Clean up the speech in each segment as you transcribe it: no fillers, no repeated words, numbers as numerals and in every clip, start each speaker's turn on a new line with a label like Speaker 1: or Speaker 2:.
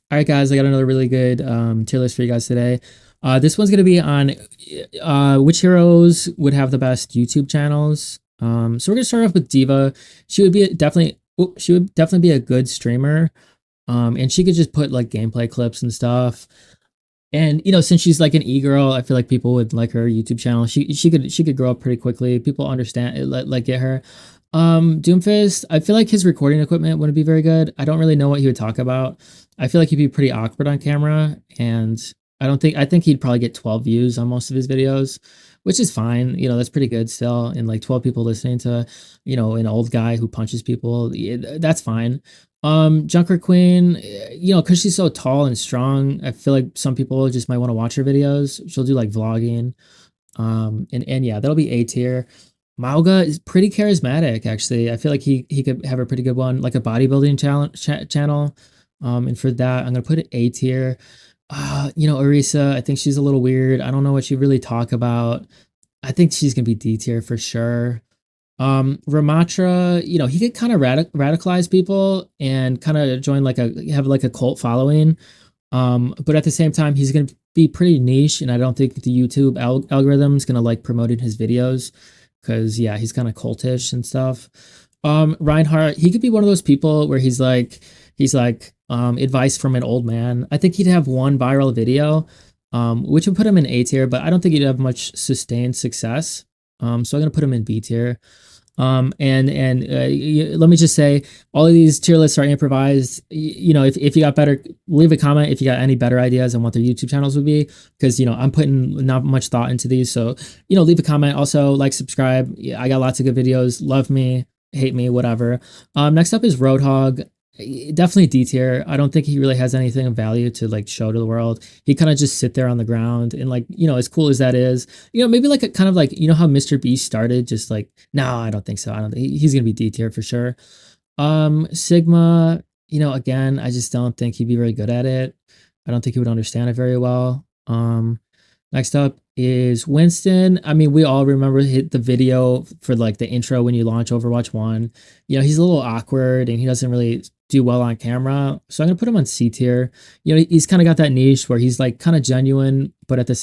Speaker 1: All right, guys, I got another really good tier list for you guys today. This one's gonna be on which heroes would have the best YouTube channels. So we're gonna start off with Diva. She would be definitely she would definitely be a good streamer. And she could just put like gameplay clips and stuff. And since she's like an e-girl, I feel like people would like her YouTube channel. She could grow up pretty quickly. People understand it, like get her. Doomfist, I feel like his recording equipment wouldn't be very good. I don't really know what he would talk about. I feel like he'd be pretty awkward on camera, and I think he'd probably get 12 views on most of his videos, which is fine. That's pretty good still. And like 12 people listening to, an old guy who punches people, that's fine. Junker Queen, because she's so tall and strong, I feel like some people just might want to watch her videos. She'll do like vlogging. And yeah, that'll be A tier. Mauga is pretty charismatic, actually. I feel like he could have a pretty good one, like a bodybuilding channel. And for that, I'm gonna put it A tier. Orisa, I think she's a little weird. I don't know what she really talk about. I think she's gonna be D tier for sure. Ramatra, he could kind of radicalize people and kind of join like have like a cult following. But at the same time, he's gonna be pretty niche, and I don't think the YouTube algorithm is gonna like promoting his videos because yeah, he's kind of cultish and stuff. Reinhardt, he could be one of those people where he's like advice from an old man. I think he'd have one viral video, which would put him in A tier, but I don't think he'd have much sustained success. So I'm gonna put him in B tier. Let me just say, all of these tier lists are improvised. If you got better, leave a comment if you got any better ideas on what their YouTube channels would be, because I'm putting not much thought into these. So leave a comment. Also, like, subscribe. Yeah, I got lots of good videos. Love me, hate me, whatever. Next up is Roadhog. Definitely D tier. I don't think he really has anything of value to like show to the world. He kind of just sit there on the ground, and like, as cool as that is, maybe like a kind of like, how Mr. Beast started, just like, no, I don't think so. I don't think he's gonna be D tier for sure. Sigma, again, I just don't think he'd be very good at it. I don't think he would understand it very well. Next up is Winston. I mean, we all remember the video for like the intro when you launch Overwatch 1. He's a little awkward and he doesn't really do well on camera. So I'm going to put him on C tier. He's kind of got that niche where he's like kind of genuine, but um, at the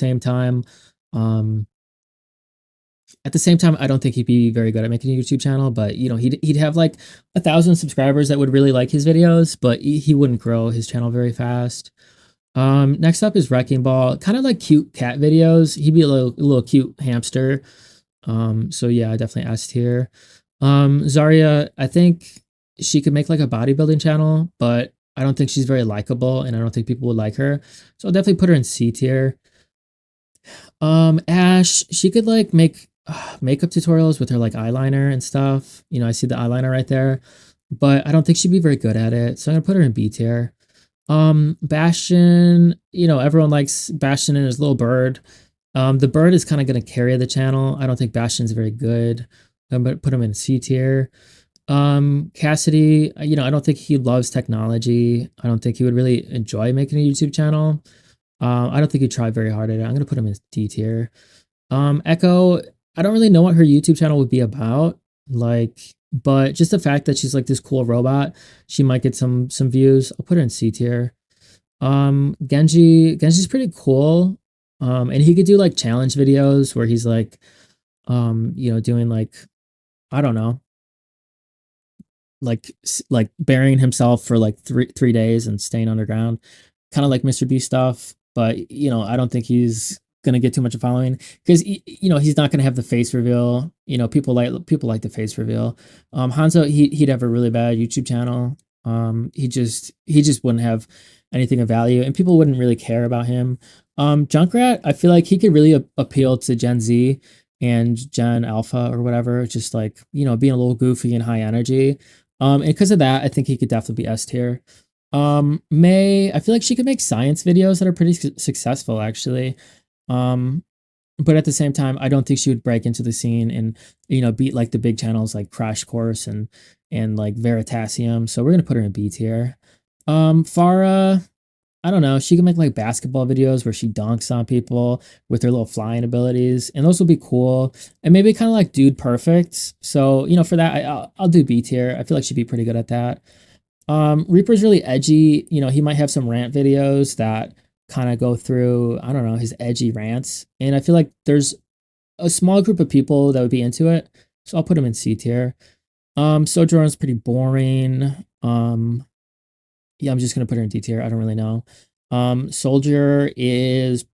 Speaker 1: same time, I don't think he'd be very good at making a YouTube channel, but he'd have like 1,000 subscribers that would really like his videos, but he wouldn't grow his channel very fast. Next up is Wrecking Ball, kind of like cute cat videos. He'd be a little cute hamster. So yeah, definitely S tier. Zarya, I think she could make like a bodybuilding channel, but I don't think she's very likable, and I don't think people would like her. So I'll definitely put her in C tier. Ash, she could like make makeup tutorials with her like eyeliner and stuff. I see the eyeliner right there, but I don't think she'd be very good at it. So I'm gonna put her in B tier. Bastion, everyone likes Bastion and his little bird. The bird is kind of going to carry the channel. I don't think Bastion's very good. I'm going to put him in C tier. Cassidy, I don't think he loves technology. I don't think he would really enjoy making a YouTube channel. I don't think he'd try very hard at it. I'm going to put him in D tier. Echo, I don't really know what her YouTube channel would be about. Like, but just the fact that she's like this cool robot, she might get some views. I'll put her in C tier. Genji's pretty cool. And he could do like challenge videos where he's like, doing like, I don't know, like burying himself for like three days and staying underground, kind of like Mr. Beast stuff. But I don't think he's gonna get too much of following because he's not gonna have the face reveal. People like the face reveal. Hanzo, he'd have a really bad YouTube channel. He just wouldn't have anything of value, and people wouldn't really care about him. Junkrat, I feel like he could really appeal to Gen Z and Gen Alpha or whatever, just like being a little goofy and high energy. And because of that, I think he could definitely be S tier. May, I feel like she could make science videos that are pretty successful, actually. But at the same time, I don't think she would break into the scene and beat like the big channels like Crash Course and like Veritasium. So we're gonna put her in B tier. Farah, I don't know. She can make like basketball videos where she dunks on people with her little flying abilities, and those will be cool. And maybe kind of like Dude Perfect. So for that, I'll do B tier. I feel like she'd be pretty good at that. Reaper's really edgy. You know, he might have some rant videos that kind of go through, I don't know, his edgy rants. And I feel like there's a small group of people that would be into it. So I'll put him in C tier. Sojourn's pretty boring. Yeah, I'm just gonna put her in D tier. I don't really know. Soldier is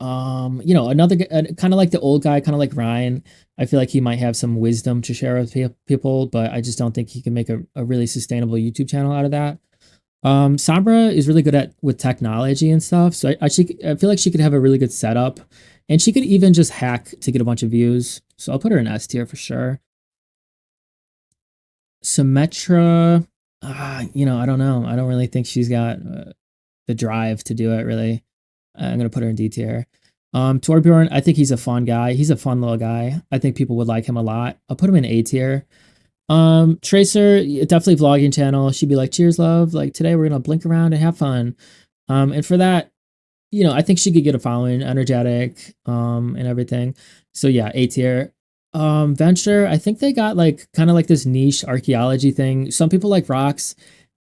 Speaker 1: you know, another kind of like the old guy, kind of like Ryan. I feel like he might have some wisdom to share with people, but I just don't think he can make a really sustainable YouTube channel out of that. Sombra is really good at with technology and stuff, so I feel like she could have a really good setup, and she could even just hack to get a bunch of views. So I'll put her in S tier for sure. Symmetra, you know, I don't know. I don't really think she's got the drive to do it. Really, I'm gonna put her in D tier. Torbjorn, I think he's a fun guy. He's a fun little guy. I think people would like him a lot. I'll put him in A tier. Tracer, definitely vlogging channel. She'd be like, cheers, love. Like today we're gonna blink around and have fun. And for that, you know, I think she could get a following, energetic, and everything. So yeah, A tier. Venture, I think they got like kind of like this niche archaeology thing. Some people like rocks,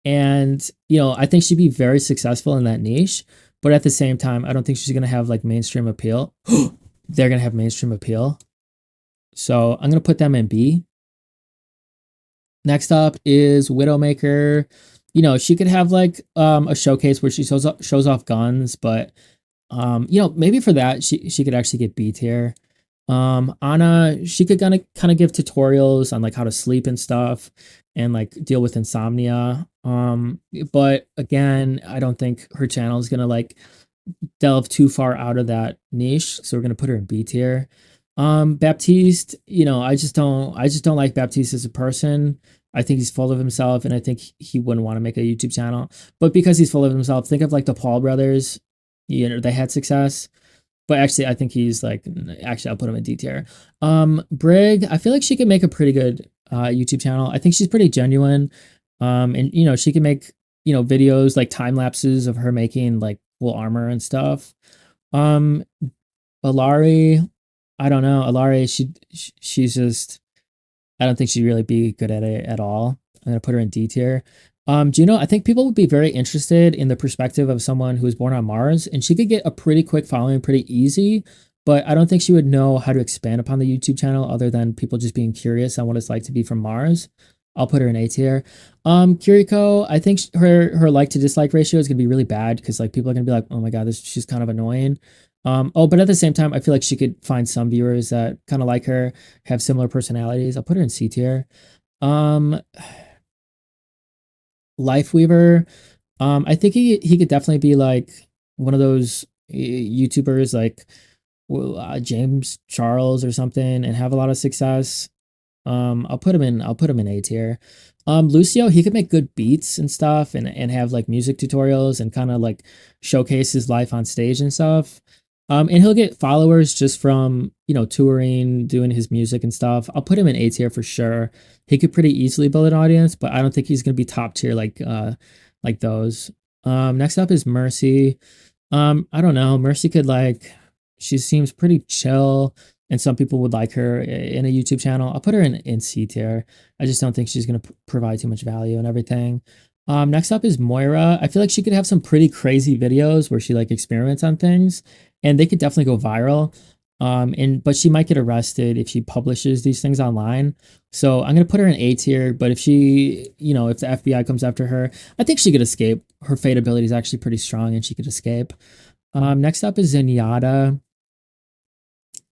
Speaker 1: and you know, I think she'd be very successful in that niche. But at the same time, I don't think she's gonna have like mainstream appeal. They're gonna have mainstream appeal. So I'm gonna put them in B. Next up is Widowmaker. You know, she could have like a showcase where she shows off guns, but you know, maybe for that she could actually get B tier. Anna, she could kind of give tutorials on like how to sleep and stuff and like deal with insomnia. But again, I don't think her channel is gonna like delve too far out of that niche, so we're gonna put her in B tier. Baptiste, you know, I just don't like Baptiste as a person. I think he's full of himself, and I think he wouldn't want to make a YouTube channel. But because he's full of himself, think of like the Paul brothers. You know, they had success. But actually, I think he's like, actually, I'll put him in D tier. Brig, I feel like she could make a pretty good YouTube channel. I think she's pretty genuine. And you know, she can make, you know, videos like time lapses of her making like cool armor and stuff. Um, Alari, I don't know. Alari, she's just, I don't think she'd really be good at it at all. I'm gonna put her in D tier. Juno, I think people would be very interested in the perspective of someone who was born on Mars, and she could get a pretty quick following pretty easy, but I don't think she would know how to expand upon the YouTube channel other than people just being curious on what it's like to be from Mars. I'll put her in A tier. Kiriko, I think her like to dislike ratio is gonna be really bad because like people are gonna be like, oh my god, she's kind of annoying. But at the same time, I feel like she could find some viewers that kind of like her, have similar personalities. I'll put her in C tier. Um, Lifeweaver, I think he could definitely be like one of those YouTubers like James Charles or something and have a lot of success. I'll put him in A tier. Lucio, he could make good beats and stuff and have like music tutorials and kind of like showcase his life on stage and stuff. And he'll get followers just from, you know, touring, doing his music and stuff. I'll put him in A tier for sure. He could pretty easily build an audience, but I don't think he's gonna be top tier like those. Next up is Mercy. I don't know. Mercy could like, she seems pretty chill, and some people would like her in a YouTube channel. I'll put her in C tier. I just don't think she's gonna provide too much value and everything. Next up is Moira. I feel like she could have some pretty crazy videos where she like experiments on things, and they could definitely go viral. But she might get arrested if she publishes these things online. So I'm gonna put her in A tier. But if she, you know, if the FBI comes after her, I think she could escape. Her fate ability is actually pretty strong, and she could escape. Next up is Zenyatta.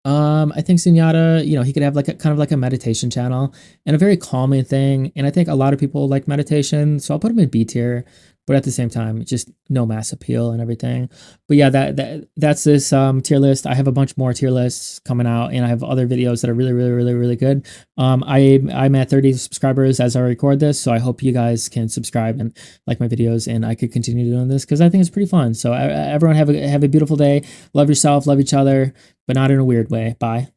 Speaker 1: I think Zenyatta, you know, he could have like a kind of like a meditation channel and a very calming thing. And I think a lot of people like meditation, so I'll put him in B tier, but at the same time, just no mass appeal and everything. But yeah, that's this tier list. I have a bunch more tier lists coming out, and I have other videos that are really good. I'm at 30 subscribers as I record this, so I hope you guys can subscribe and like my videos, and I could continue doing this because I think it's pretty fun. So everyone have a beautiful day. Love yourself, love each other, but not in a weird way. Bye.